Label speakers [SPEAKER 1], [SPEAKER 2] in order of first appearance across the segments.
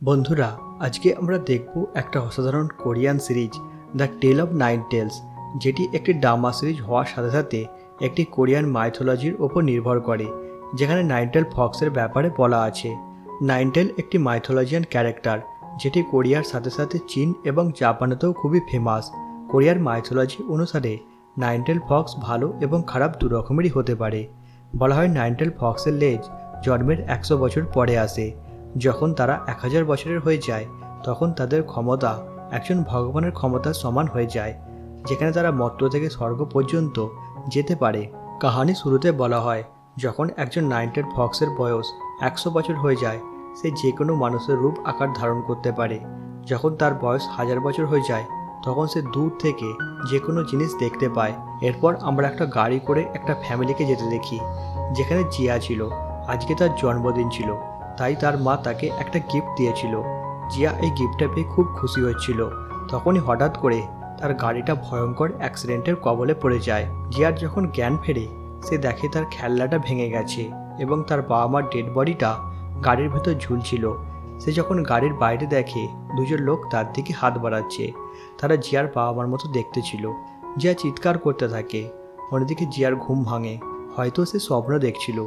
[SPEAKER 1] বন্ধুরা, আজকে আমরা দেখব একটা অসাধারণ Korean series the tale of nine tails, যেটি একটি ড্রামা সিরিজ হওয়ার সাথে সাথে একটি কোরিয়ান মাইথোলজির ওপর নির্ভর করে, যেখানে নাইনটেল ফক্সের ব্যাপারে বলা আছে। নাইনটেল একটি মাইথোলজিয়ান ক্যারেক্টার, যেটি কোরিয়ার সাথে সাথে চীন এবং জাপানেতেও খুবই ফেমাস। কোরিয়ার মাইথোলজি অনুসারে নাইনটেল ফক্স ভালো এবং খারাপ দু রকমেরই হতে পারে। বলা হয় নাইনটেল ফক্সের লেজ জন্মের 100 বছর পরে আসে। যখন তারা 1000 বছরের হয়ে যায়, তখন তাদের ক্ষমতা একজন ভগবানের ক্ষমতার সমান হয়ে যায়, যেখানে তারা মর্ত্য থেকে স্বর্গ পর্যন্ত যেতে পারে। কাহানি শুরুতে বলা হয়, যখন একজন নাইনটেল ফক্সের বয়স 100 বছর হয়ে যায়, সে যে কোনো মানুষের রূপ আকার ধারণ করতে পারে। যখন তার বয়স 1000 বছর হয়ে যায়, তখন সে দূর থেকে যে কোনো জিনিস দেখতে পায়। এরপর আমরা একটা গাড়ি করে একটা ফ্যামিলিকে যেতে দেখি, যেখানে জিয়া ছিল। আজকে তার জন্মদিন ছিল, তাই তার মা তাকে একটা গিফট দিয়েছিল। জিয়া এই গিফটটা পেয়ে খুব খুশি হচ্ছিল। তখনই হঠাৎ করে তার গাড়িটা ভয়ঙ্কর অ্যাক্সিডেন্টের কবলে পড়ে যায়। জিয়ার যখন জ্ঞান ফেরে, সে দেখে তার খেলনাটা ভেঙে গেছে এবং তার বাবা মার ডেড বডিটা গাড়ির ভেতর ঝুলছিল। সে যখন গাড়ির বাইরে দেখে, দুজন লোক তার দিকে হাত বাড়াচ্ছে। তারা জিয়ার বাবা মার মতো দেখতে ছিল। জিয়া চিৎকার করতে থাকে। অন্যদিকে জিয়ার ঘুম ভাঙে। হয়তো সে স্বপ্ন দেখছিল।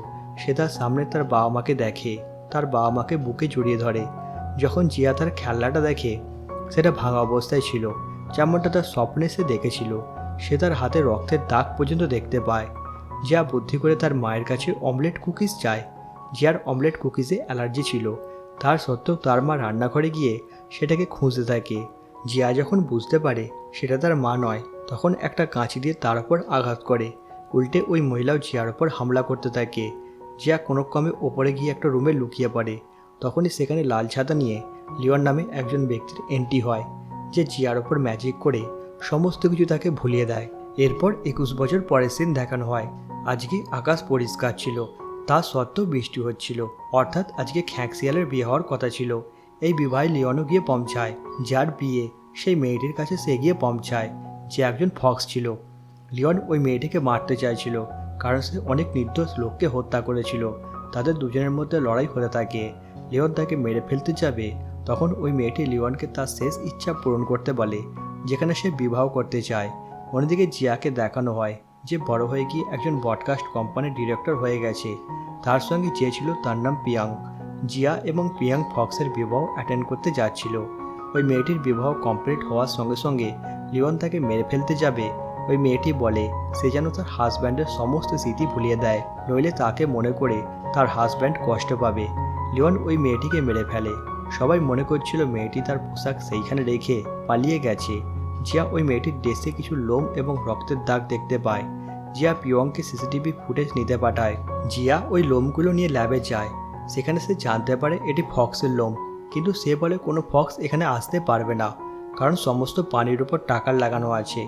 [SPEAKER 1] সে তার সামনে তার বাবা মাকে দেখে, তার বাবা মাকে বুকে জড়িয়ে ধরে। যখন জিয়া তার খেলনাটা দেখে, সেটা ভাঙা অবস্থায় ছিল, যেমনটা তার স্বপ্নে সে দেখেছিল। সে তার হাতে রক্তের দাগ পর্যন্ত দেখতে পায়। জিয়া বুদ্ধি করে তার মায়ের কাছে অমলেট কুকিজ চায়। জিয়ার অমলেট কুকিজে অ্যালার্জি ছিল, তার সত্ত্বেও তার মা রান্নাঘরে গিয়ে সেটাকে খুঁজতে থাকে। জিয়া যখন বুঝতে পারে সেটা তার মা নয়, তখন একটা কাঁচি দিয়ে তার ওপর আঘাত করে। উল্টে ওই মহিলাও জিয়ার ওপর হামলা করতে থাকে। জিয়া কোনো ক্রমে ওপরে গিয়ে একটা রুমে লুকিয়ে পড়ে। তখনই সেখানে লাল ছাতা নিয়ে লিওন নামে একজন ব্যক্তির এন্ট্রি হয়, যে জিয়ার ওপর ম্যাজিক করে সমস্ত কিছু তাকে ভুলিয়ে দেয়। এরপর 21 বছর পরের সিন দেখানো হয়। আজকে আকাশ পরিষ্কার ছিল, তা সত্ত্বেও বৃষ্টি হচ্ছিল। অর্থাৎ আজকে খ্যাঁকশিয়ালের বিয়ে হওয়ার কথা ছিল। এই বিবাহে লিওনও গিয়ে পৌঁছায়। যার বিয়ে সেই মেয়েটির কাছে সে গিয়ে পৌঁছায়, যে একজন ফক্স ছিল। লিওন ওই মেয়েটিকে মারতে চাইছিল, কারণ সে অনেক নির্দোষ লোককে হত্যা করেছিল। তাদের দুজনের মধ্যে লড়াই হতে থাকে। লিওন তাকে মেরে ফেলতে যাবে, তখন ওই মেয়েটি লিওনকে তার শেষ ইচ্ছা পূরণ করতে বলে, যেখানে সে বিবাহ করতে চায়। অন্যদিকে জিয়াকে দেখানো হয় যে বড় হয়ে গিয়ে একজন ব্রডকাস্ট কোম্পানির ডিরেক্টর হয়ে গেছে। তার সঙ্গে যে ছিল তার নাম পিয়াং। জিয়া এবং পিয়াং ফক্সের বিবাহ অ্যাটেন্ড করতে যাচ্ছিল। ওই মেয়েটির বিবাহ কমপ্লিট হওয়ার সঙ্গে সঙ্গে লিওন তাকে মেরে ফেলতে যাবে। ওই মেয়েটি বলে সে যেন তার হাজব্যান্ডের সমস্ত স্মৃতি ভুলিয়ে দেয়, নইলে তাকে মনে করে তার হাজব্যান্ড কষ্ট পাবে। লিওন ওই মেয়েটিকে মেরে ফেলে। সবাই মনে করছিল মেয়েটি তার পোশাক সেইখানে রেখে পালিয়ে গেছে। জিয়া ওই মেয়েটির ড্রেসে কিছু লোম এবং রক্তের দাগ দেখতে পায়। জিয়া পিয়ংকে সিসিটিভি ফুটেজ নিতে পাঠায়। জিয়া ওই লোমগুলো নিয়ে ল্যাবে যায়। সেখানে সে জানতে পারে এটি ফক্সের লোম, কিন্তু সে বলে কোনো ফক্স এখানে আসতে পারবে না, কারণ সমস্ত পানির উপর টাকার লাগানো আছে।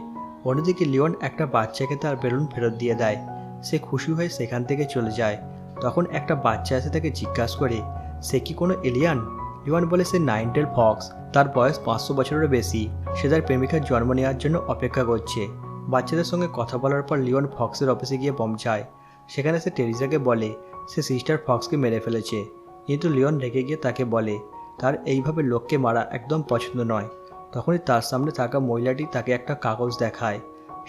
[SPEAKER 1] অন্যদিকে লিওন একটা বাচ্চাকে তার বেলুন ফেরত দিয়ে দেয়। সে খুশি হয়ে সেখান থেকে চলে যায়। তখন একটা বাচ্চা এসে তাকে জিজ্ঞাসা করে সে কি কোনো এলিয়ান। লিওন বলে সে নাইনটেল ফক্স, তার বয়স 500 বছরেরও বেশি। সে তার প্রেমিকার জন্ম নেওয়ার জন্য অপেক্ষা করছে। বাচ্চাদের সঙ্গে কথা বলার পর লিওন ফক্সের অফিসে গিয়ে পৌঁছায়। সেখানে সে টেরিজাকে বলে সে সিস্টার ফক্সকে মেরে ফেলেছে, কিন্তু লিওন রেগে গিয়ে তাকে বলে তার এইভাবে লোককে মারা একদম পছন্দ নয়। তখনই তার সামনে থাকা মহিলাটি তাকে একটা কাগজ দেখায়।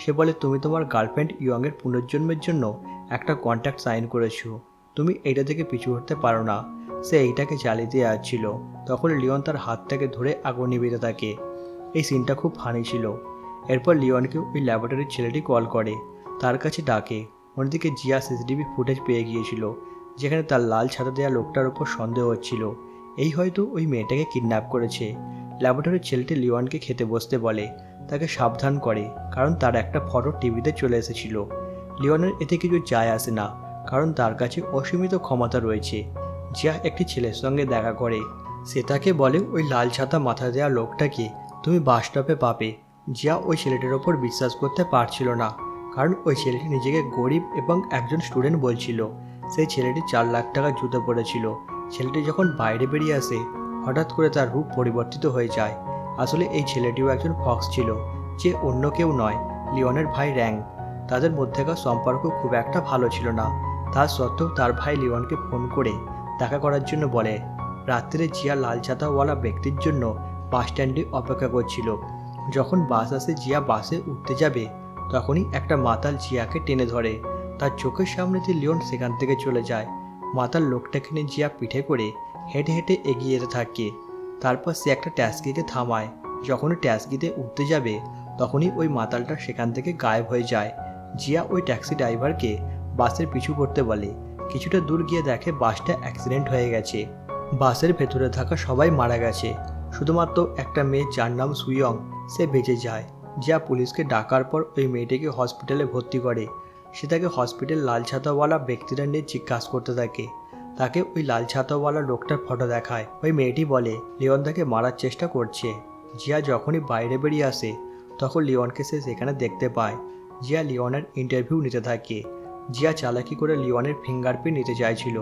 [SPEAKER 1] সে বলে তুমি তোমার গার্লফ্রেন্ড ইয়ংয়ের পুনর্জন্মের জন্য একটা কন্ট্রাক্ট সাইন করেছো, তুমি এইটা থেকে পিছু হটতে পারো না। সে এইটাকে জ্বালিয়ে দিয়ে আসছিল। তখন লিওন তার হাতটাকে ধরে আগুন নিভিতে থাকে। এই সিনটা খুব ফানি ছিল। এরপর লিওনকে ওই ল্যাবরেটরির ছেলেটি কল করে, তার কাছে ডাকে। অন্যদিকে জিয়া সিসিটিভি ফুটেজ পেয়ে গিয়েছিল, যেখানে তার লাল ছাতা দেওয়া লোকটার উপর সন্দেহ হচ্ছিল এই হয়তো ওই মেয়েটাকে কিডন্যাপ করেছে। ল্যাবরেটরির ছেলেটি লিওনকে খেতে বসতে বলে, তাকে সাবধান করে, কারণ তার একটা ফটো টিভিতে চলে এসেছিল। লিওনের এতে কিছু যায় আসে না, কারণ তার কাছে অসীমিত ক্ষমতা রয়েছে। জিয়া একটি ছেলের সঙ্গে দেখা করে। সে তাকে বলে ওই লাল ছাতা মাথা দেওয়া লোকটাকে তুমি বাস স্টপে পাবে। জিয়া ওই ছেলেটির ওপর বিশ্বাস করতে পারছিল না, কারণ ওই ছেলেটি নিজেকে গরিব এবং একজন স্টুডেন্ট বলছিল। সেই ছেলেটি 4 লাখ টাকা জুতো পড়েছিল। ছেলেটি যখন বাইরে বেরিয়ে আসে, হঠাৎ করে তার রূপ পরিবর্তিত হয়ে যায়। আসলে এই ছেলেটিও একজন ফক্স ছিল, যে অন্য কেউ নয়, লিওনের ভাই র্যাং। তাদের মধ্যেকার সম্পর্ক খুব একটা ভালো ছিল না। তা সত্ত্বেও তার ভাই লিওনকে ফোন করে দেখা করার জন্য বলে। রাত্রে জিয়া লাল ছাতাওয়ালা ব্যক্তির জন্য বাস স্ট্যান্ডে অপেক্ষা করছিল। যখন বাস আসে জিয়া বাসে উঠতে যাবে, তখনই একটা মাতাল জিয়াকে টেনে ধরে। তার চোখের সামনে দিয়ে লিওন সেখান থেকে চলে যায়। মাতাল লোকটাকে নিয়ে জিয়া পিঠে করে হেঁটে হেঁটে এগিয়ে যেতে থাকে। তারপর সে একটা ট্যাক্সিকে থামায়। যখনই ট্যাক্সিতে উঠতে যাবে, তখনই ওই মাতালটা সেখান থেকে গায়েব হয়ে যায়। জিয়া ওই ট্যাক্সি ড্রাইভারকে বাসের পিছু করতে বলে। কিছুটা দূর গিয়ে দেখে বাসটা অ্যাক্সিডেন্ট হয়ে গেছে। বাসের ভেতরে থাকা সবাই মারা গেছে, শুধুমাত্র একটা মেয়ে যার নাম সুইয়ং সে বেঁচে যায়। জিয়া পুলিশকে ডাকার পর ওই মেয়েটিকে হসপিটালে ভর্তি করে। সে তাকে হসপিটাল লাল ছাতাওয়ালা ব্যক্তিরা নিয়ে জিজ্ঞাসা করতে থাকে। তাকে ওই লাল ছাতাওয়ালা লোকটার ফটো দেখায়। ওই মেয়েটি বলে লিওন তাকে মারার চেষ্টা করছে। জিয়া যখনই বাইরে বেরিয়ে আসে, তখন লিওনকে সে সেখানে দেখতে পায়। জিয়া লিওনের ইন্টারভিউ নিতে থাকে। জিয়া চালাকি করে লিওনের ফিঙ্গারপ্রিন্ট নিতে চাইছিল,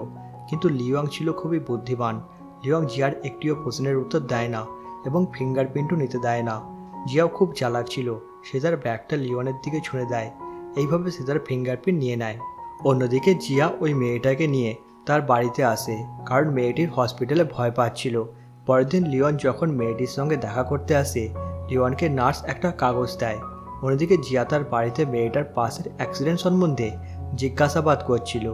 [SPEAKER 1] কিন্তু লিওং ছিল খুবই বুদ্ধিমান। লিওং জিয়ার একটিও প্রশ্নের উত্তর দেয় না এবং ফিঙ্গারপ্রিন্টও নিতে দেয় না। জিয়াও খুব চালাক ছিল, সে তার ব্যাগটা লিওনের দিকে ছুঁড়ে দেয়। এইভাবে সে তার ফিঙ্গারপ্রিন্ট নিয়ে নেয়। অন্যদিকে জিয়া ওই মেয়েটাকে নিয়ে তার বাড়িতে আসে, কারণ মেয়েটির হসপিটালে ভয় পাচ্ছিল। পরের দিন লিওন যখন মেয়েটির সঙ্গে দেখা করতে আসে, লিওনকে নার্স একটা কাগজ দেয়। অন্যদিকে জিয়া তার বাড়িতে মেয়েটার পাশের অ্যাক্সিডেন্ট সম্বন্ধে জিজ্ঞাসাবাদ করছিল,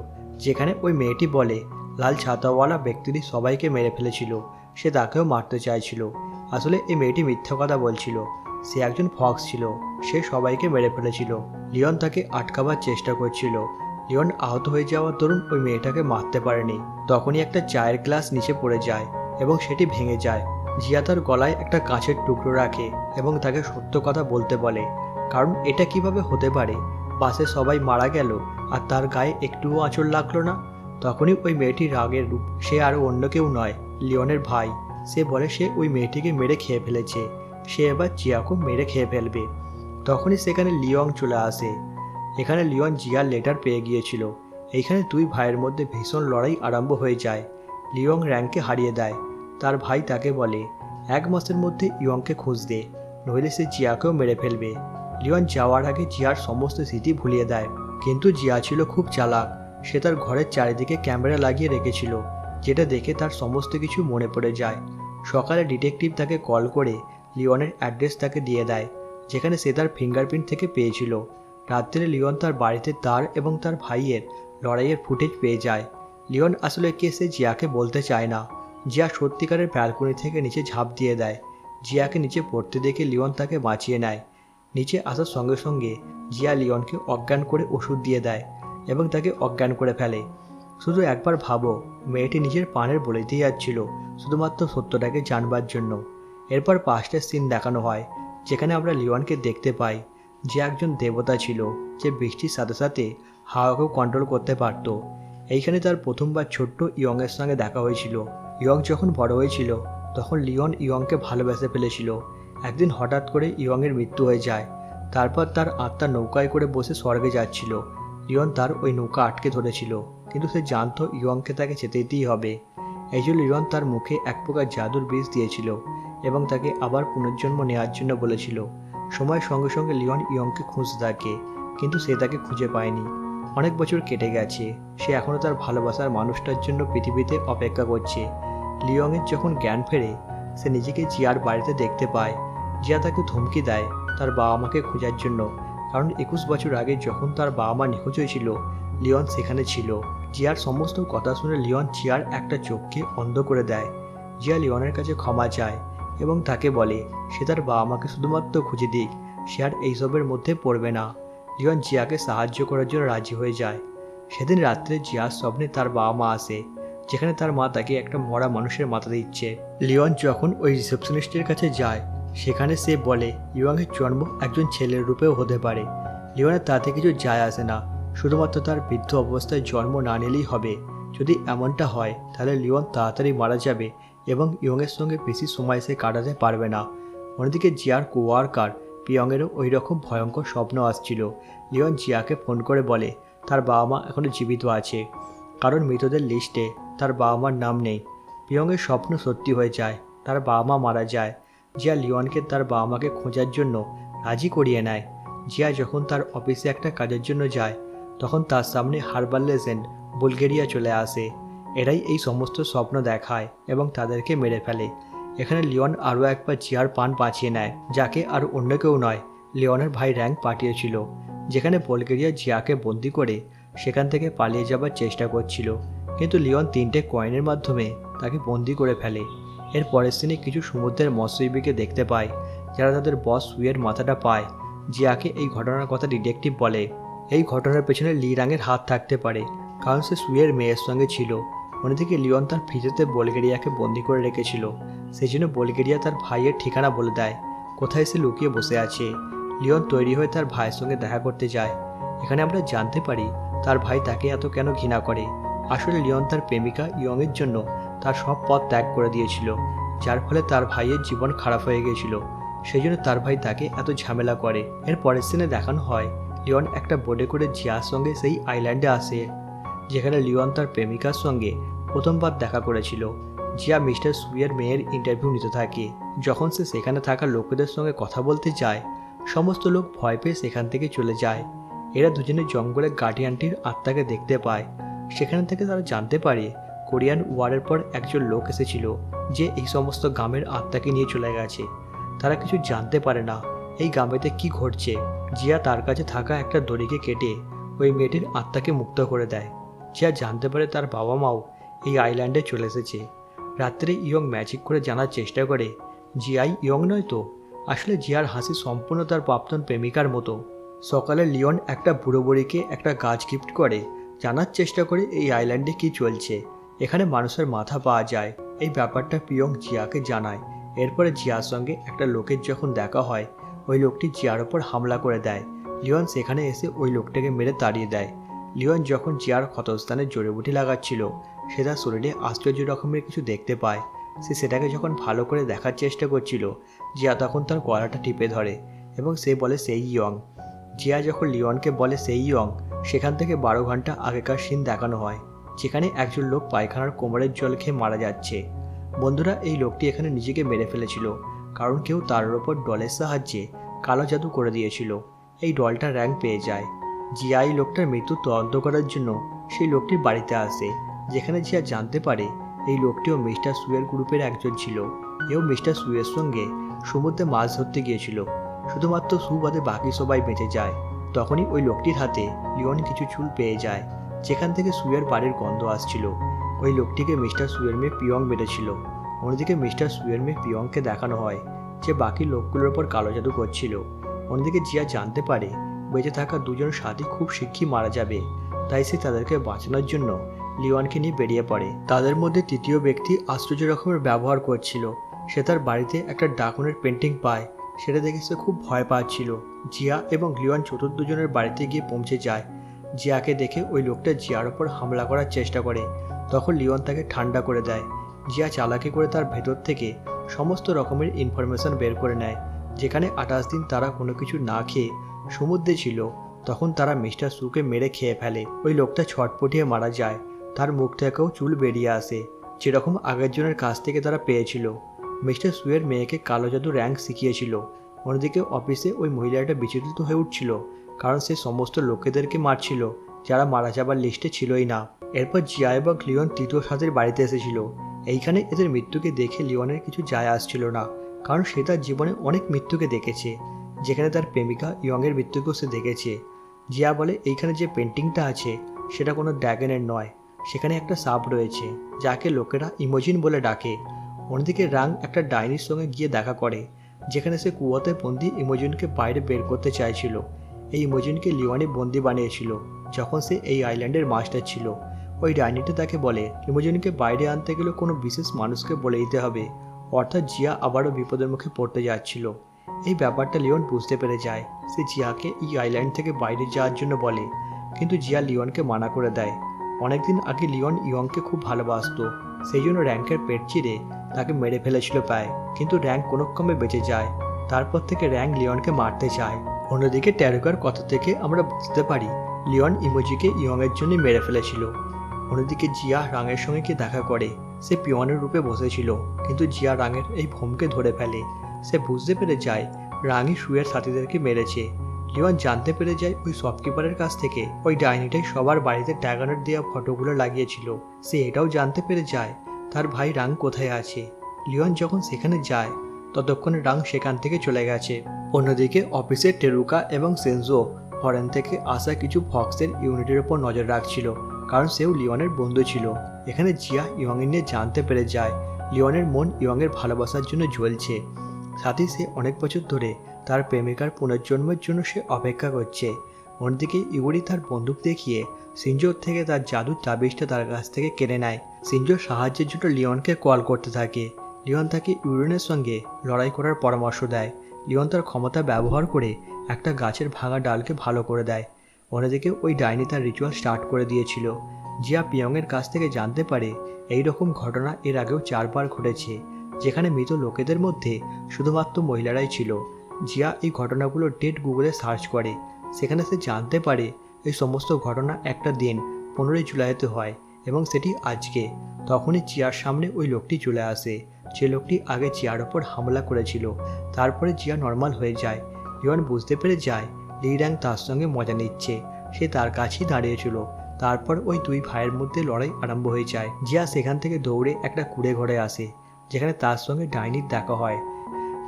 [SPEAKER 1] যেখানে ওই মেয়েটি বলে লাল ছাতাওয়ালা ব্যক্তিটি সবাইকে মেরে ফেলেছিল, সে তাকেও মারতে চাইছিল। আসলে এই মেয়েটি মিথ্যা কথা বলছিল, সে একজন ফক্স ছিল, সে সবাইকে মেরে ফেলেছিল। লিওন তাকে আটকাবার চেষ্টা করছিল। লিওন আহত হয়ে যাওয়ার দরুন ওই মেয়েটাকে মারতে পারেনি। তখনই একটা চায়ের গ্লাস নিচে পড়ে যায় এবং সেটি ভেঙে যায়। জিয়া তার গলায় একটা কাঁচের টুকরো রাখে এবং তাকে সত্য কথা বলতে বলে, কারণ এটা কিভাবে হতে পারে বাসে সবাই মারা গেল আর তার গায়ে একটুও আঁচড় লাগলো না। তখনই ওই মেয়েটির রাগের রূপ, সে আর অন্য কেউ নয়, লিওনের ভাই। সে বলে সে ওই মেয়েটিকে মেরে খেয়ে ফেলেছে, সে এবার জিয়াকে মেরে খেয়ে ফেলবে। তখনই সেখানে লিওং চলে আসে। এখানে লিওন জিয়ার লেটার পেয়ে গিয়েছিল। এইখানে দুই ভাইয়ের মধ্যে ভীষণ লড়াই আরম্ভ হয়ে যায়। লিওং র্যাঙ্ককে হারিয়ে দেয়। তার ভাই তাকে বলে 1 মাসের মধ্যে ইয়ংকে খোঁজ দে, নইলে সে জিয়াকেও মেরে ফেলবে। লিওন যাওয়ার আগে জিয়ার সমস্ত স্মৃতি ভুলিয়ে দেয়, কিন্তু জিয়া ছিল খুব চালাক। সে তার ঘরের চারিদিকে ক্যামেরা লাগিয়ে রেখেছিল, যেটা দেখে তার সমস্ত কিছু মনে পড়ে যায়। সকালে ডিটেকটিভ তাকে কল করে লিওনের অ্যাড্রেস তাকে দিয়ে দেয়, যেখানে সে তার ফিঙ্গারপ্রিন্ট থেকে পেয়েছিল। রাত্রে লিওন তার বাড়িতে তার এবং তার ভাইয়ের লড়াইয়ের ফুটেজ পেয়ে যায়। লিওন আসলে কে সে জিয়াকে বলতে চায় না। জিয়া সত্যিকারের ব্যালকনি থেকে নিচে ঝাঁপ দিয়ে দেয়। জিয়াকে নিচে পড়তে দেখে লিওন তাকে বাঁচিয়ে নেয়। নিচে আসার সঙ্গে সঙ্গে জিয়া লিওনকে অজ্ঞান করে ওষুধ দিয়ে দেয় এবং তাকে অজ্ঞান করে ফেলে। শুধু একবার ভাবো, মেয়েটি নিজের প্রাণের বলি দিয়ে যাচ্ছিল শুধুমাত্র সত্যটাকে জানবার জন্য। এরপর 5টা সিন দেখানো হয়, যেখানে আমরা লিওনকে দেখতে পাই, যে একজন দেবতা ছিল, যে বৃষ্টির সাথে সাথে হাওয়াকেও কন্ট্রোল করতে পারত। এইখানে তার প্রথমবার ছোট্ট ইয়ংয়ের সঙ্গে দেখা হয়েছিল। ইয়ং যখন বড় হয়েছিল, তখন লিওন ইয়ংকে ভালোবেসে ফেলেছিল। একদিন হঠাৎ করে ইয়ংয়ের মৃত্যু হয়ে যায়। তারপর তার আত্মা নৌকায় করে বসে স্বর্গে যাচ্ছিল। লিওন তার ওই নৌকা আটকে ধরেছিল, কিন্তু সে জানতো ইয়ংকে তাকে যেতেই হবে। এই জন্য লিওন তার মুখে এক প্রকার জাদুর বিষ দিয়েছিল এবং তাকে আবার পুনর্জন্ম নেওয়ার জন্য বলেছিল। সময়ের সঙ্গে সঙ্গে লিওন ইয়ংকে খুঁজতে থাকে, কিন্তু সে তাকে খুঁজে পায়নি। অনেক বছর কেটে গেছে, সে এখনও তার ভালোবাসার মানুষটার জন্য পৃথিবীতে অপেক্ষা করছে। লিওংয়ের যখন জ্ঞান ফেরে, সে নিজেকে জিয়ার বাড়িতে দেখতে পায়। জিয়া তাকে ধমকি দেয় তার বাবা মাকে খোঁজার জন্য, কারণ 21 বছর আগে যখন তার বাবা মা নিখোঁজ হয়েছিল, লিওন সেখানে ছিল। জিয়ার সমস্ত কথা শুনে লিওন জিয়ার একটা চোখকে অন্ধ করে দেয়। জিয়া লিওনের কাছে ক্ষমা চায় এবং তাকে বলে সে তার বাবা মাকে শুধুমাত্র খুঁজে দিক, সে আর এইসবের মধ্যে পড়বে না। লিওন জিয়াকে সাহায্য করার জন্য রাজি হয়ে যায়। সেদিন রাত্রে জিয়ার স্বপ্নে তার বাবা মা আসে, যেখানে তার মা তাকে একটা মরা মানুষের মাথা দিচ্ছে। লিওন যখন ওই রিসেপশনিস্টের কাছে যায়, সেখানে সে বলে ইয়ংয়ের জন্ম একজন ছেলের রূপেও হতে পারে। লিওনের তাতে কিছু যায় আসে না, শুধুমাত্র তার বৃদ্ধ অবস্থায় জন্ম না নিলেই হবে। যদি এমনটা হয়, তাহলে লিওন তাড়াতাড়ি মারা যাবে এবং ইয়ংয়ের সঙ্গে বেশি সময় সে কাটাতে পারবে না। অন্যদিকে জিয়ার কোয়ার্কার পিয়ংয়েরও ওই রকম ভয়ঙ্কর স্বপ্ন আসছিল। লিওন জিয়াকে ফোন করে বলে তার বাবা মা এখনও জীবিত আছে, কারণ মৃতদের লিস্টে তার বাবা মার নাম নেই। পিয়ংয়ের স্বপ্ন সত্যি হয়ে যায়, তার বাবা মা মারা যায়। জিয়া লিওনকে তার বাবা মাকে খোঁজার জন্য রাজি করিয়ে নেয়। জিয়া যখন তার অফিসে একটা কাজের জন্য যায়, তখন তার সামনে হারবাল লেজেন্ড বুলগেরিয়া চলে আসে এরাই এই সমস্ত স্বপ্ন দেখায় এবং তাদেরকে মেরে ফেলে। এখানে লিওন আরও একবার জিয়ার প্রাণ বাঁচিয়ে নেয়, যাকে আর অন্য কেউ নয়, লিওনের ভাই র্যাঙ্ক পাঠিয়েছিল, যেখানে বুলগেরিয়া জিয়াকে বন্দি করে সেখান থেকে পালিয়ে যাবার চেষ্টা করছিল। কিন্তু লিওন 3টে কয়েনের মাধ্যমে তাকে বন্দি করে ফেলে। এর পরের দিনে কিছু সমুদ্রের মৎস্যজীবীকে দেখতে পায়, যারা তাদের বস সুয়ের মাথাটা পায়। জিয়াকে এই ঘটনার কথা ডিটেকটিভ বলে এই ঘটনার পেছনে লি রাঙের হাত থাকতে পারে, কারণ সে সুয়ের মেয়ের সঙ্গে ছিল। অন্যদিকে লিওন তার ফ্রিজেতে বুলগেরিয়াকে বন্দি করে রেখেছিল, সেই জন্য বুলগেরিয়া তার ভাইয়ের ঠিকানা বলে দেয়, কোথায় সে লুকিয়ে বসে আছে। লিওন তৈরি হয়ে তার ভাইয়ের সঙ্গে দেখা করতে যায়। এখানে আমরা জানতে পারি তার ভাই তাকে এত কেন ঘৃণা করে। আসলে লিওন তার প্রেমিকা ইয়ংয়ের জন্য তার সব পথ ত্যাগ করে দিয়েছিল, যার ফলে তার ভাইয়ের জীবন খারাপ হয়ে গিয়েছিল। সেই জন্য তার ভাই তাকে এত ঝামেলা করে। এর পরের সিনে দেখানো হয় লিওন একটা বোটে করে জিয়ার সঙ্গে সেই আইল্যান্ডে আসে, যেখানে লিওন তার প্রেমিকার সঙ্গে প্রথমবার দেখা করেছিল। জিয়া মিস্টার সুয়ের মেয়ের ইন্টারভিউ নিতে থাকে। যখন সে সেখানে থাকা লোকেদের সঙ্গে কথা বলতে যায়, সমস্ত লোক ভয় পেয়ে সেখান থেকে চলে যায়। এরা দুজনে জঙ্গলে গার্ডিয়ানটির আত্মাকে দেখতে পায়। সেখান থেকে তারা জানতে পারে কোরিয়ান ওয়ারের পর একজন লোক এসেছিল, যে এই সমস্ত গ্রামের আত্মাকে নিয়ে চলে গেছে। তারা কিছু জানতে পারে না এই গ্রামেতে কি ঘটছে। জিয়া তার কাছে থাকা একটা দড়িকে কেটে ওই মেয়েটির আত্মাকে মুক্ত করে দেয়। জিয়া জানতে পারে তার বাবা মাও এই আইল্যান্ডে চলে এসেছে। রাত্রে ইয়ং ম্যাজিক করে জানার চেষ্টা করে জিয়াই ইয়ং নয় তো। আসলে জিয়ার হাসি সম্পূর্ণ তার প্রাক্তন প্রেমিকার মতো। সকালে লিওন একটা বুড়ো বুড়িকে একটা গাছ গিফট করে জানার চেষ্টা করে এই আইল্যান্ডে কি চলছে, এখানে মানুষের মাথা পাওয়া যায়। এই ব্যাপারটা পিয়ং জিয়াকে জানায়। এরপরে জিয়ার সঙ্গে একটা লোকের যখন দেখা হয়, ওই লোকটি জিয়ার ওপর হামলা করে দেয়। লিওন সেখানে এসে ওই লোকটাকে মেরে তাড়িয়ে দেয়। লিওন যখন জিয়ার ক্ষতস্থানে জড়িবুটি লাগাচ্ছিল, সে তার শরীরে আশ্চর্য রকমের কিছু দেখতে পায়। সে সেটাকে যখন ভালো করে দেখার চেষ্টা করছিল, জিয়া তখন তার গলাটা টিপে ধরে এবং সে বলে সেই ইয়ং। জিয়া যখন লিওনকে বলে সেই ইয়ং, সেখান থেকে 12 ঘন্টা আগেকার সিন দেখানো হয়, যেখানে একজন লোক পায়খানার কোমরের জল খেয়ে মারা যাচ্ছে। বন্ধুরা, এই লোকটি এখানে নিজেকে মেরে ফেলেছিল, কারণ কেউ তার ওপর ডলের সাহায্যে কালো জাদু করে দিয়েছিল। এই ডলটা র্যাঙ্ক পেয়ে যায়। জিয়া এই লোকটার মৃত্যু তদন্ত করার জন্য সেই লোকটির বাড়িতে আসে, যেখানে জিয়া জানতে পারে এই লোকটিও মিস্টার সুয়ের গ্রুপের একজন ছিল। এও মিস্টার সুয়ের সঙ্গে সমুদ্রে মাছ ধরতে গিয়েছিল। শুধুমাত্র সু বাদে বাকি সবাই বেঁচে যায়। তখনই ওই লোকটির হাতে লিওন কিছু চুল পেয়ে যায়, যেখান থেকে সুয়ের বাড়ির গন্ধ আসছিল। ওই লোকটিকে মিস্টার সুয়ের মেয়ে পিয়ং মেরেছিল। অন্যদিকে মিস্টার সুয়ের মেয়ে পিয়ংকে দেখানো হয় যে বাকি লোকগুলোর ওপর কালো জাদু করছিল। অন্যদিকে জিয়া জানতে পারে বেঁচে থাকা দুজন সাথী খুব শিগগিরই মারা যাবে, তাই সে তাদেরকে বাঁচানোর জন্য লিওনকে নিয়ে বেরিয়ে পড়ে। তাদের মধ্যে তৃতীয় ব্যক্তি আশ্চর্য রকমের ব্যবহার করছিল। সে তার বাড়িতে একটা ড্রাগনের পেন্টিং পায়, সেটা দেখে সে খুব ভয় পাচ্ছিল। জিয়া এবং লিওন চতুর্থ জনের বাড়িতে গিয়ে পৌঁছে যায়। জিয়াকে দেখে ওই লোকটা জিয়ার ওপর হামলা করার চেষ্টা করে, তখন লিওন তাকে ঠান্ডা করে দেয়। জিয়া চালাকি করে তার ভেতর থেকে সমস্ত রকমের ইনফরমেশন বের করে নেয়। যেখানে 28 দিন তারা কোনো কিছু না খেয়ে সমুদ্রে ছিল, তখন তারা মিস্টার সুকে মেরে খেয়ে ফেলে। ওই লোকটা ছটপটিয়ে মারা যায়। তার মুখ থেকেও চুল বেরিয়ে আসে, যেরকম আগের জনের কাছ থেকে তারা পেয়েছিল। মিস্টার সুয়ের মেয়েকে কালো জাদু র্যাঙ্ক শিখিয়েছিল। অন্যদিকে অফিসে ওই মহিলাটা বিচলিত হয়ে উঠছিল, কারণ সে সমস্ত লোকেদেরকে মারছিল যারা মারা যাবার লিস্টে ছিলই না। এরপর জিয়া এবং লিওন তৃতীয় সাথীর বাড়িতে এসেছিল। এইখানে এদের মৃত্যুকে দেখে লিওনের কিছু যায় আসছিল না, কারণ সে তার জীবনে অনেক মৃত্যুকে দেখেছে, যেখানে তার প্রেমিকা ইয়ংয়ের মৃত্যুকেও সে দেখেছে। জিয়া বলে এইখানে যে পেন্টিংটা আছে সেটা কোনো ড্র্যাগনের নয়, সেখানে একটা সাপ রয়েছে যাকে লোকেরা ইমোজিন বলে ডাকে। অন্যদিকে রাং একটা ডাইনির সঙ্গে গিয়ে দেখা করে, যেখানে সে কুয়াতে বন্দি ইমোজিনকে বাইরে বের করতে চাইছিল। এই ইমোজিনকে লিওনে বন্দি বানিয়েছিল যখন সে এই আইল্যান্ডের মাস্টার ছিল। ওই ডাইনিটা তাকে বলে ইমোজিনকে বাইরে আনতে গেলে কোনো বিশেষ মানুষকে বলে দিতে হবে, অর্থাৎ জিয়া আবারও বিপদের মুখে পড়তে যাচ্ছিল। এই ব্যাপারটা লিওন বুঝতে পেরে যায়। সে জিয়াকে এই আইল্যান্ড থেকে বাইরে যাওয়ার জন্য বলে, কিন্তু জিয়া লিওনকে মানা করে দেয়। অনেকদিন আগে লিওন ইয়ংকে খুব ভালোবাসতো, সেই জন্য র্যাঙ্কের পেট চিরে তাকে মেরে ফেলেছিল প্রায়, কিন্তু র্যাঙ্ক কোনোক্রমে বেঁচে যায়। তারপর থেকে র্যাঙ্ক লিওনকে মারতে চায়। অন্যদিকে ট্যারুকার কথা থেকে আমরা বুঝতে পারি লিওন ইমোজিকে ইয়ংয়ের জন্য মেরে ফেলেছিল। অন্যদিকে জিয়া রাঙের সঙ্গে গিয়ে দেখা করে। সে পিয়নের রূপে বসেছিল, কিন্তু জিয়া রাঙের এই ভ্রমকে ধরে ফেলে। সে বুঝতে পেরে যায় রাঙই সুয়ের সাথীদেরকে মেরেছে। লিওন জানতে পেরে যায় ওই শপকিপারের কাছ থেকে ওই ডাইনিটাই সবার বাড়িতে ট্যাগানোর দেওয়া ফটোগুলো লাগিয়েছিল। সে এটাও জানতে পেরে যায় তার ভাই রাং কোথায় আছে। লিওন যখন সেখানে যায় ততক্ষণে রাং সেখান থেকে চলে গেছে। অন্যদিকে অফিসে টেরুকা এবং সেনজো ফরেন থেকে আসা কিছু ফক্সের ইউনিটের ওপর নজর রাখছিল, কারণ সেও লিওনের বন্ধু ছিল। এখানে জিয়া ইয়ংয়ের নিয়ে জানতে পেরে যায় লিওনের মন ইয়ংয়ের ভালোবাসার জন্য জ্বলছে। সাথে সে অনেক বছর ধরে তার প্রেমিকার পুনর্জন্মের জন্য সে অপেক্ষা করছে। অন্যদিকে ইউরি তার বন্দুক দেখিয়ে সিনজোর থেকে তার জাদুর তাবিজটা তার কাছ থেকে কেড়ে নেয়। সিনজোর সাহায্যের জন্য লিওনকে কল করতে থাকে। লিওন তাকে ইউরেনের সঙ্গে লড়াই করার পরামর্শ দেয়। লিওন তার ক্ষমতা ব্যবহার করে একটা গাছের ভাঙা ডালকে ভালো করে দেয়। অন্যদিকে ওই ডাইনি তার রিচুয়াল স্টার্ট করে দিয়েছিল। জিয়া পিয়ংয়ের কাছ থেকে জানতে পারে এই রকম ঘটনা এর আগেও 4বার ঘটেছে, যেখানে মৃত লোকেদের মধ্যে শুধুমাত্র মহিলারাই ছিল। জিয়া এই ঘটনাগুলো ডেট গুগলে সার্চ করে। সেখানে সে জানতে পারে এই সমস্ত ঘটনা একটা দিন 15 জুলাইতে হয় এবং সেটি আজকে। তখনই জিয়ার সামনে ওই লোকটি চলে আসে, যে লোকটি আগে জিয়ার ওপর হামলা করেছিল। তারপরে জিয়া নর্মাল হয়ে যায়। লিওন বুঝতে পেরে যায় লি র্যাং তার সঙ্গে মজা নিচ্ছে। সে তার কাছেই দাঁড়িয়েছিল। তারপর ওই দুই ভাইয়ের মধ্যে লড়াই আরম্ভ হয়ে যায়। জিয়া সেখান থেকে দৌড়ে একটা কুড়ে ঘরে আসে, যেখানে তার সঙ্গে ডাইনির দেখা হয়।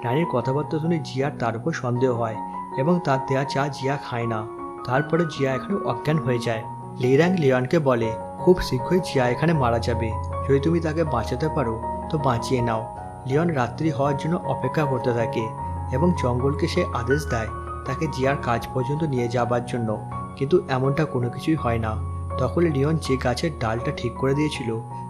[SPEAKER 1] ডাইনির কথাবার্তা শুনে জিয়ার তার উপর সন্দেহ হয় এবং তার দেয়া চা জিয়া খায় না। তারপরে জিয়া এখানে অজ্ঞান হয়ে যায়। লি র্যাং লিওনকে বলে খুব শীঘ্রই জিয়া এখানে মারা যাবে, যদি তুমি তাকে বাঁচাতে পারো তো বাঁচিয়ে নাও। লিওন রাত্রি হওয়ার জন্য অপেক্ষা করতে থাকে এবং জঙ্গলকে সে আদেশ দেয় তাকে জিয়ার কাজ পর্যন্ত নিয়ে যাবার জন্য, কিন্তু এমনটা কোনো কিছুই হয় না। তখন লিওন যে গাছের ডালটা ঠিক করে দিয়েছিল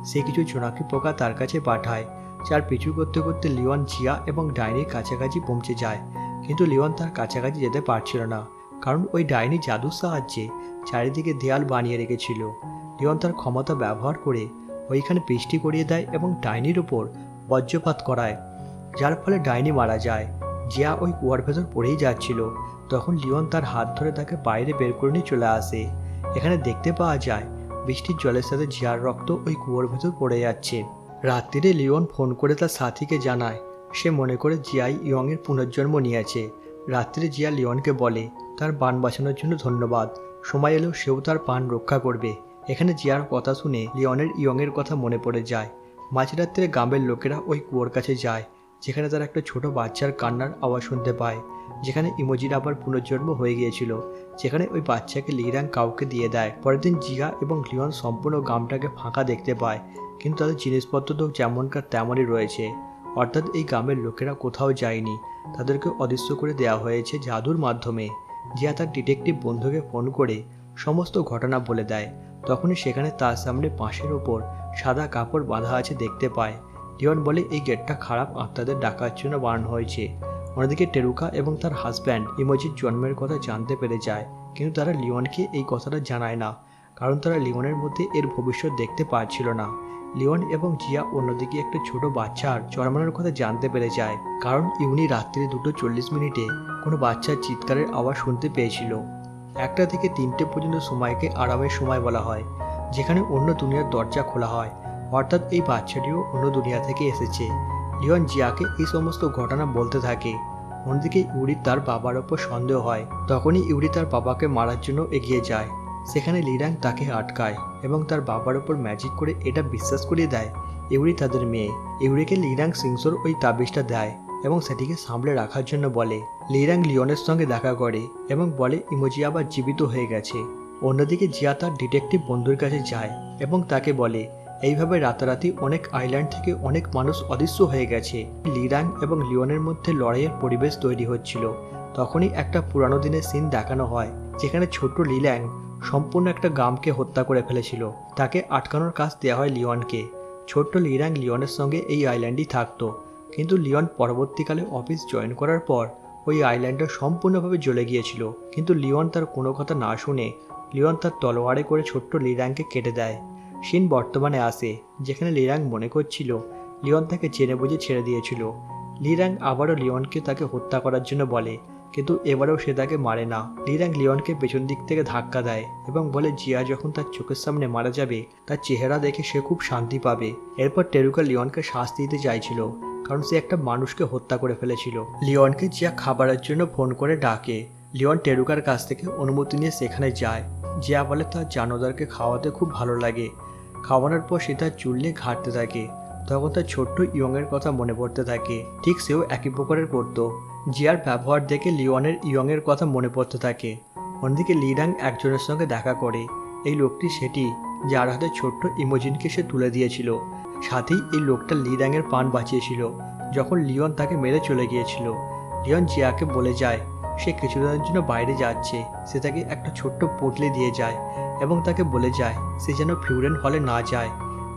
[SPEAKER 1] সে কিছু জোনাকি পোকা তার কাছে পাঠায়, যার পিছু করতে করতে লিওন জিয়া এবং ডাইনির কাছাকাছি পৌঁছে যায়। কিন্তু লিওন তার কাছাকাছি যেতে পারছিল না, কারণ ওই ডাইনি জাদুর সাহায্যে চারিদিকে দেয়াল বানিয়ে রেখেছিল। লিওন তার ক্ষমতা ব্যবহার করে ওইখানে বৃষ্টি করিয়ে দেয় এবং ডাইনির উপর বজ্রপাত করায়, যার ফলে ডাইনি মারা যায়। জিয়া ওই কুয়ার ভেতর পড়েই যাচ্ছিল, তখন লিওন তার হাত ধরে তাকে বাইরে বের করে নিয়ে চলে আসে। এখানে দেখতে পাওয়া যায় বৃষ্টির জলের সাথে জিয়ার রক্ত ওই কুয়োর ভেতর পড়ে যাচ্ছে। রাত্রিরে লিওন ফোন করে তার সাথীকে জানায় সে মনে করে জিয়াই ইয়ংয়ের পুনর্জন্ম নিয়েছে। রাত্রে জিয়া লিওনকে বলে তার প্রাণ বাঁচানোর জন্য ধন্যবাদ, সময় এলেও সেও তার প্রাণ রক্ষা করবে। এখানে জিয়ার কথা শুনে লিওনের ইয়ংয়ের কথা মনে পড়ে যায়। মাঝরাত্রে গ্রামের লোকেরা ওই কুয়োর কাছে যায়, যেখানে তারা একটা ছোট বাচ্চার কান্নার আওয়াজ শুনতে পায়, যেখানে ইমোজির আবার পুনর্জন্ম হয়ে গিয়েছিল, যেখানে ওই বাচ্চাকে লি র্যাং কাউকে দিয়ে দেয়। পরের দিন জিয়া এবং লিওন সম্পূর্ণ গ্রামটাকে ফাঁকা দেখতে পায়, কিন্তু তাদের জিনিসপত্র তো যেমনকার তেমনই রয়েছে, অর্থাৎ এই গ্রামের লোকেরা কোথাও যায়নি, তাদেরকে অদৃশ্য করে দেওয়া হয়েছে জাদুর মাধ্যমে। জিয়া তার ডিটেকটিভ বন্ধুকে ফোন করে সমস্ত ঘটনা বলে দেয়। তখনই সেখানে তার সামনে বাঁশের ওপর সাদা কাপড় বাঁধা আছে দেখতে পায়। লিওন বলে এই গেটটা খারাপ আত্মাদের ডাকার জন্য বানানো হয়েছে। অন্যদিকে টেরুকা এবং তার হাজব্যান্ড ইমোজির জন্মের কথা জানতে পেরে যায়, কিন্তু তারা লিওনকে এই কথাটা জানায় না, কারণ তারা লিওনের মধ্যে এর ভবিষ্যৎ দেখতে পাচ্ছিল না। লিওন এবং জিয়া অন্যদিকে একটা ছোট বাচ্চার জন্মানোর কথা জানতে পেরে যায়, কারণ ইউনি রাত্রি 2:40 কোনো বাচ্চার চিৎকারের আওয়াজ শুনতে পেয়েছিল। 1টা থেকে 3টে পর্যন্ত সময়কে আরামের সময় বলা হয়, যেখানে অন্য দুনিয়ার দরজা খোলা হয়, অর্থাৎ এই বাচ্চাটিও অন্য দুনিয়া থেকে এসেছে। লিওন জিয়াকে এই সমস্ত ঘটনা বলতে থাকে। অন্যদিকে ইউরি তার বাবার ওপর সন্দেহ হয়। তখনই ইউরি তার বাবাকে মারার জন্য এগিয়ে যায়। সেখানে লি র্যাং তাকে আটকায় এবং তার বাবার ওপর ম্যাজিক করে এটা বিশ্বাস করিয়ে দেয় ইউরি তাদের মেয়ে। ইউরিকে লি র্যাং সিংসোর ওই তাবিজটা দেয় এবং সেটিকে সামলে রাখার জন্য বলে। লি র্যাং লিওনের সঙ্গে দেখা করে এবং বলে ইমোজি আবার জীবিত হয়ে গেছে। অন্যদিকে জিয়া তার ডিটেকটিভ বন্ধুর কাছে যায় এবং তাকে বলে এইভাবে রাতারাতি অনেক আইল্যান্ড থেকে অনেক মানুষ অদৃশ্য হয়ে গেছে। লি র্যাং এবং লিওনের মধ্যে লড়াইয়ের পরিবেশ তৈরি হচ্ছিল। তখনই একটা পুরানো দিনের সিন দেখানো হয়, যেখানে ছোট্ট লি র্যাং সম্পূর্ণ একটা গ্রামকে হত্যা করে ফেলেছিল। তাকে আটকানোর কাজ দেওয়া হয় লিওনকে। ছোট্ট লি র্যাং লিওনের সঙ্গে এই আইল্যান্ডই থাকতো, কিন্তু লিওন পরবর্তীকালে অফিস জয়েন করার পর ওই আইল্যান্ডটা সম্পূর্ণভাবে জ্বলে গিয়েছিল। কিন্তু লিওন তার কোনো কথা না শুনে লিওন তার তলোয়ারে করে ছোট্ট লি র্যাংকে কেটে দেয়। সিন বর্তমানে আসে, যেখানে লি র্যাং মনে করছিল লিওন তাকে জেনে বুঝে ছেড়ে দিয়েছিল। লি র্যাং আবারও লিওনকে তাকে হত্যা করার জন্য বলে, কিন্তু এবারেও সে তাকে মারে না। লি র্যাং লিওনকে পেছন দিক থেকে ধাক্কা দেয় এবং বলে জিয়া যখন তার চোখের সামনে মারা যাবে তার চেহারা দেখে সে খুব শান্তি পাবে। এরপর টেরুকা লিওনকে শাস্তি দিতে চাইছিল, কারণ সে একটা মানুষকে হত্যা করে ফেলেছিল। লিওনকে জিয়া খাবারের জন্য ফোন করে ডাকে, লিওন টেরুকার কাছ থেকে অনুমতি নিয়ে সেখানে যায়। জিয়া বলে তার জানোদারকে খাওয়াতে খুব ভালো লাগে। খাওয়ানোর পর সে তার চুল নিয়ে ঘাঁটতে থাকে। তখন তার ছোট্ট ইয়ংয়ের কথা মনে পড়তে থাকে। ঠিক সেও একই প্রকারের করতো। জিয়ার ব্যবহার দেখে লিওনের ইয়ংয়ের কথা মনে পড়তে থাকে। অন্যদিকে লিডাং একজনের সঙ্গে দেখা করে। এই লোকটি সেটি যার হাতে ছোট্ট ইমোজিনকে সে তুলে দিয়েছিল। সাথেই এই লোকটা লিডাংয়ের প্রাণ বাঁচিয়েছিল যখন লিওন তাকে মেরে চলে গিয়েছিল। লিওন জিয়াকে বলে যায় সে কিছুদিনের জন্য বাইরে যাচ্ছে। সে তাকে একটা ছোট্ট পুটলি দিয়ে যায় এবং তাকে বলে যায় সে যেন ফিউরেন হলে না যায়।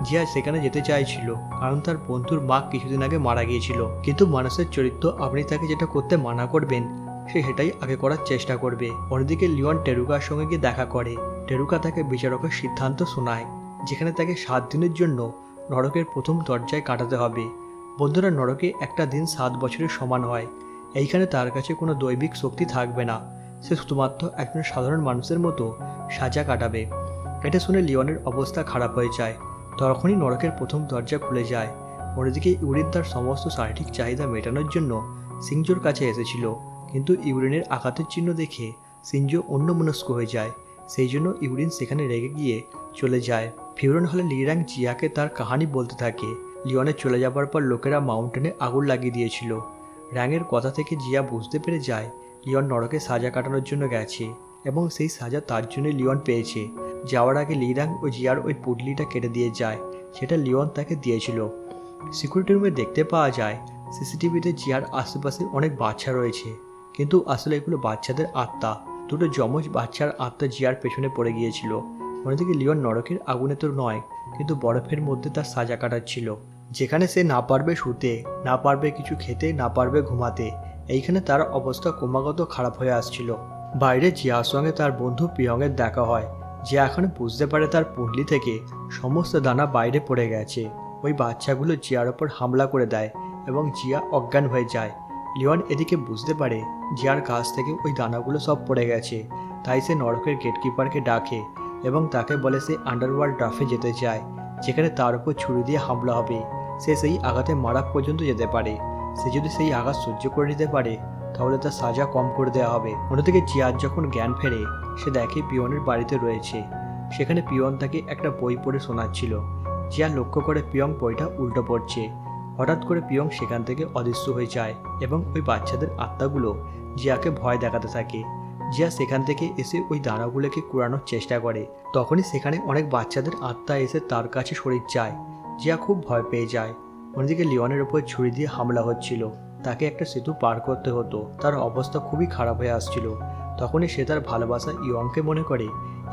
[SPEAKER 1] জিয়া সেখানে যেতে চাইছিল কারণ তার বন্ধুর মা কিছুদিন আগে মারা গিয়েছিল। কিন্তু মানুষের চরিত্র আপনি তাকে যেটা করতে মানা করবেন সে সেটাই আগে করার চেষ্টা করবে। অন্যদিকে লিওন টেরুকার সঙ্গে গিয়ে দেখা করে। টেরুকা তাকে বিচারকের সিদ্ধান্ত শোনায় যেখানে তাকে 7 দিনের জন্য নরকের প্রথম দরজায় কাটাতে হবে। বন্ধুরা, নরকে একটা দিন 7 বছরের সমান হয়। এইখানে তার কাছে কোনো দৈবিক শক্তি থাকবে না। সে শুধুমাত্র একজন সাধারণ মানুষের মতো সাজা কাটাবে। এটা শুনে লিওনের অবস্থা খারাপ হয়ে যায়। তখনই নরকের প্রথম দরজা খুলে যায়। অন্যদিকে ইউরিন তার সমস্ত শারীরিক চাহিদা মেটানোর জন্য সিনজোর কাছে এসেছিল, কিন্তু ইউরিনের আঘাতের চিহ্ন দেখে সিনজো অন্যমনস্ক হয়ে যায়। সেই জন্য ইউরিন সেখানে রেগে গিয়ে চলে যায়। ফিউরন হলে লিরাং জিয়াকে তার কাহিনী বলতে থাকে। লিওনের চলে যাবার পর লোকেরা মাউন্টেনে আগুন লাগিয়ে দিয়েছিল। র্যাংয়ের কথা থেকে জিয়া বুঝতে পেরে যায় লিওন নরকে সাজা কাটানোর জন্য গেছে এবং সেই সাজা তার জন্য লিওন পেয়েছে। যাওয়ার আগে লিরাং ও জিয়ার ওই পুটলিটা কেটে দিয়ে যায়, সেটা লিওন তাকে দিয়েছিল। সিকিউরিটি রুমে দেখতে পাওয়া যায় সিসিটিভিতে জিয়ার আশেপাশে অনেক বাচ্চা রয়েছে, কিন্তু আসলে এগুলো বাচ্চাদের আত্মা। দুটো যমজ বাচ্চার আত্মা জিয়ার পেছনে পড়ে গিয়েছিল। অন্যদিকে লিওন নরকের আগুনে তো নয়, কিন্তু বরফের মধ্যে তার সাজা কাটাচ্ছিল, যেখানে সে না পারবে শুতে, না পারবে কিছু খেতে, না পারবে ঘুমাতে। এইখানে তার অবস্থা ক্রমাগত খারাপ হয়ে আসছিল। বাইরে জিয়ার সঙ্গে তার বন্ধু পিয়ংয়ের দেখা হয়। জিয়া এখন বুঝতে পারে তার পুঁটলি থেকে সমস্ত দানা বাইরে পড়ে গেছে। ওই বাচ্চাগুলো জিয়ার ওপর হামলা করে দেয় এবং জিয়া অজ্ঞান হয়ে যায়। লিওন এদিকে বুঝতে পারে জিয়ার কাছ থেকে ওই দানাগুলো সব পড়ে গেছে। তাই সে নরকের গেটকিপারকে ডাকে এবং তাকে বলে সে আন্ডারওয়ার্ল্ড ড্রাফে যেতে চায়, যেখানে তার উপর ছুরি দিয়ে হামলা হবে। সে সেই আঘাতে মারা পর্যন্ত যেতে পারে। সে যদি সেই আঘাত সহ্য করে নিতে পারে তাহলে তার সাজা কম করে দেওয়া হবে। অন্যদিকে জিয়ার যখন জ্ঞান ফেরে সে দেখে পিয়নের বাড়িতে রয়েছে। সেখানে পিয়ন তাকে একটা বই পড়ে শোনাচ্ছিল। জিয়া লক্ষ্য করে পিয়ং বইটা উল্টো পড়ছে। হঠাৎ করে পিয়ং সেখান থেকে অদৃশ্য হয়ে যায় এবং ওই বাচ্চাদের আত্মাগুলো জিয়াকে ভয় দেখাতে থাকে। জিয়া সেখান থেকে এসে ওই দানাগুলোকে কুড়ানোর চেষ্টা করে। তখনই সেখানে অনেক বাচ্চাদের আত্মা এসে তার কাছে শরীর চায়। জিয়া খুব ভয় পেয়ে যায়। অন্যদিকে লিওনের উপর ছুরি দিয়ে হামলা হচ্ছিল। তাকে একটা সেতু পার করতে হতো। তার অবস্থা খুবই খারাপ হয়ে আসছিল। তখনই সে তার ভালোবাসা ইয়ংকে মনে করে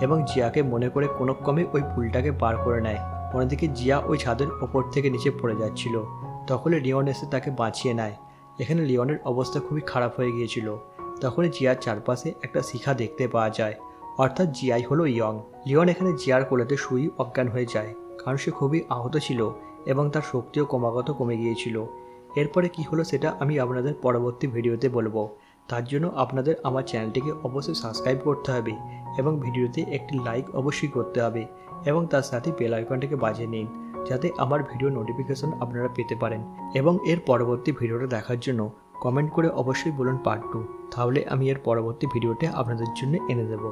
[SPEAKER 1] এবং জিয়াকে মনে করে কোনো ক্রমে ওই পুলটাকে পার করে নেয়। অন্যদিকে জিয়া ওই ছাদের ওপর থেকে নিচে পড়ে যাচ্ছিল। তখনই লিওন এসে তাকে বাঁচিয়ে নেয়। এখানে লিওনের অবস্থা খুবই খারাপ হয়ে গিয়েছিল। তখনই জিয়ার চারপাশে একটা শিখা দেখতে পাওয়া যায়, অর্থাৎ জিয়াই হলো ইয়ং। লিওন এখানে জিয়ার কোলেতে শুয়ে অজ্ঞান হয়ে যায়, কারণ সে খুবই আহত ছিল এবং তার শক্তিও ক্রমাগত কমে গিয়েছিল। এরপরে কি হলো সেটা আমি আপনাদের পরবর্তী ভিডিওতে বলবো। তার জন্য আপনাদের আমার চ্যানেলটিকে অবশ্যই সাবস্ক্রাইব করতে হবে এবং ভিডিওতে একটি লাইক অবশ্যই করতে হবে এবং তার সাথে বেল আইকনটাকে বাজিয়ে নিন, যাতে আমার ভিডিও নোটিফিকেশন আপনারা পেতে পারেন। এবং এর পরবর্তী ভিডিওটা দেখার জন্য কমেন্ট করে অবশ্যই বলুন পার্ট 2, তাহলে আমি এর পরবর্তী ভিডিওটা আপনাদের জন্য এনে দেবো।